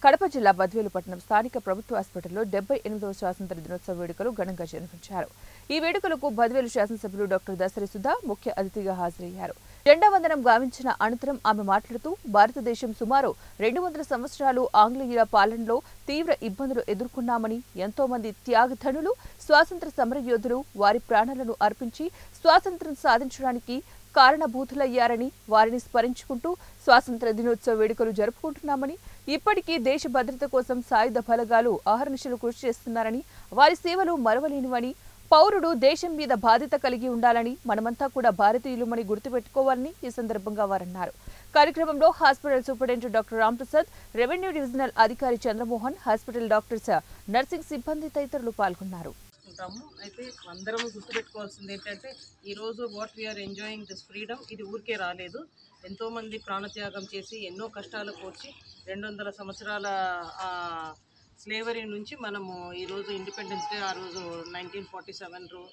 కడప జిల్లా బద్వేలు పట్టణం స్థానిక ప్రభుత్వ హాస్పిటల్లో 78వ స్వాతంత్ర్య దినోత్సవ వేడుకలు ఘనంగా నిర్వహించారు. ఈ వేడుకలకు బద్వేలు శాసనసభ్యులు డాక్టర్ దసరి సుధా ముఖ్య అతిథిగా హాజరయ్యారు. జెండా వందనం గావించిన అనంతరం ఆమె మాట్లాడుతూ భారతదేశం సుమారు 200 సంవత్సరాలు ఆంగ్లేయుల పాలనలో తీవ్ర ఇబ్బందులు ఎదుర్కొన్నామని, ఎంతో మంది త్యాగధనులు, స్వాతంత్ర్య సమరయోధులు వారి ప్రాణాలను అర్పించి స్వాతంత్ర్యం సాధించడానికి కారణభూతులయ్యారని వారిని స్మరించుకుంటూ స్వాతంత్ర్య దినోత్సవ వేడుకలు జరుపుకుంటున్నామని, ఇప్పటికీ దేశ భద్రత కోసం సాయుధ బలగాలు అహర్నిశలు కృషి చేస్తున్నారని, వారి సేవలు మరవలేనివని, పౌరుడు దేశం మీద బాధ్యత కలిగి ఉండాలని, మనమంతా కూడా భారతీయులమని గుర్తుపెట్టుకోవాలని ఈ సందర్భంగా వారన్నారు. కార్యక్రమంలో hospital superintendent doctor Ramprasad, revenue divisional అధికారి చంద్రమోహన్, హాస్పిటల్ డాక్టర్స్, నర్సింగ్ సిబ్బంది తదితరులు పాల్గొన్నారు. అయితే అందరం గుర్తుపెట్టుకోవాల్సింది ఏంటంటే ఈరోజు what we are enjoying this freedom ఇది ఊరికే రాలేదు. ఎంతోమంది ప్రాణత్యాగం చేసి ఎన్నో కష్టాలు కోర్చి 200 సంవత్సరాల స్లేవరీ నుంచి మనము ఈరోజు ఇండిపెండెన్స్ డే, ఆ రోజు 1947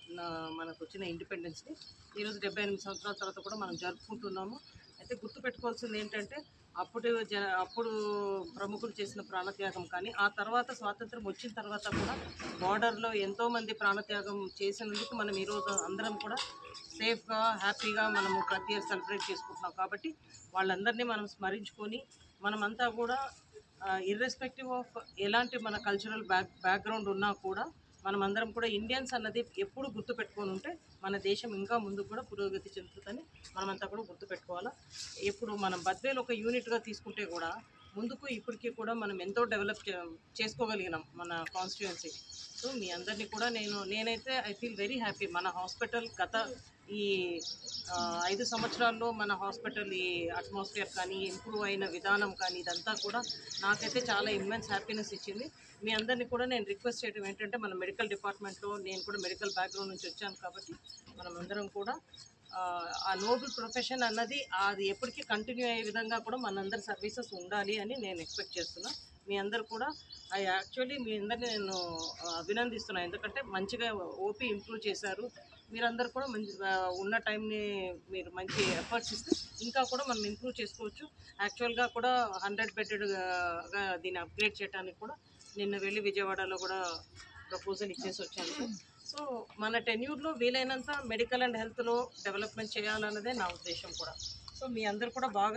మనకు వచ్చిన ఇండిపెండెన్స్ డే ఈరోజు 78 సంవత్సరాల తర్వాత కూడా మనం జరుపుకుంటున్నాము. అయితే గుర్తుపెట్టుకోవాల్సింది ఏంటంటే అప్పుడు ప్రముఖులు చేసిన ప్రాణత్యాగం కానీ, ఆ తర్వాత స్వాతంత్రం వచ్చిన తర్వాత కూడా బార్డర్లో ఎంతోమంది ప్రాణత్యాగం చేసినందుకు మనం ఈరోజు అందరం కూడా సేఫ్గా హ్యాపీగా మనము ప్రతి ఇయర్ సెలబ్రేట్ చేసుకుంటున్నాం. కాబట్టి వాళ్ళందరినీ మనం స్మరించుకొని మనమంతా కూడా ఇర్రెస్పెక్టివ్ ఆఫ్ ఎలాంటి మన కల్చరల్ బ్యాక్గ్రౌండ్ ఉన్నా కూడా మనమందరం కూడా ఇండియన్స్ అన్నది ఎప్పుడు గుర్తుపెట్టుకొని ఉంటే మన దేశం ఇంకా ముందుకు కూడా పురోగతి చెందుతుందని మనమంతా కూడా గుర్తుపెట్టుకోవాలా. ఇప్పుడు మనం బద్వేలు ఒక యూనిట్గా తీసుకుంటే కూడా ముందుకు ఇప్పటికీ కూడా మనం ఎంతో డెవలప్ చేసుకోగలిగినాం మన కాన్స్టిట్యుయెన్సీ. సో మీ అందరినీ కూడా నేనైతే ఐ ఫీల్ వెరీ హ్యాపీ. మన హాస్పిటల్ గత ఈ 5 సంవత్సరాల్లో మన హాస్పిటల్ ఈ అట్మాస్ఫియర్ కానీ, ఇంప్రూవ్ అయిన విధానం కానీ, ఇదంతా కూడా నాకైతే చాలా ఇమ్మెన్స్ హ్యాపీనెస్ ఇచ్చింది. మీ అందరినీ కూడా నేను రిక్వెస్ట్ చేయడం ఏంటంటే, మన మెడికల్ డిపార్ట్మెంట్లో నేను కూడా మెడికల్ బ్యాక్గ్రౌండ్ నుంచి వచ్చాను కాబట్టి మనం అందరం కూడా ఆ నోబుల్ ప్రొఫెషన్ అన్నది అది ఎప్పటికీ కంటిన్యూ అయ్యే విధంగా కూడా మనందరి సర్వీసెస్ ఉండాలి అని నేను ఎక్స్పెక్ట్ చేస్తున్నాను. మీ అందరు కూడా యాక్చువల్లీ మీ అందరినీ నేను అభినందిస్తున్నాను. ఎందుకంటే మంచిగా ఓపీ ఇంప్రూవ్ చేశారు. మీరందరూ కూడా ఉన్న టైంని మీరు మంచి ఎఫర్ట్స్ ఇస్తే ఇంకా కూడా మనం ఇంప్రూవ్ చేసుకోవచ్చు. యాక్చువల్గా కూడా 100 బెడ్డెడ్గా దీన్ని అప్గ్రేడ్ చేయడానికి కూడా నిన్న వెళ్ళి విజయవాడలో కూడా ప్రపోజల్ ఇచ్చేసి వచ్చాను. సో మన టెన్యూర్లో వీలైనంత మెడికల్ అండ్ హెల్త్లో డెవలప్మెంట్ చేయాలన్నదే నా ఉద్దేశం కూడా. సో మీ అందరు కూడా బాగా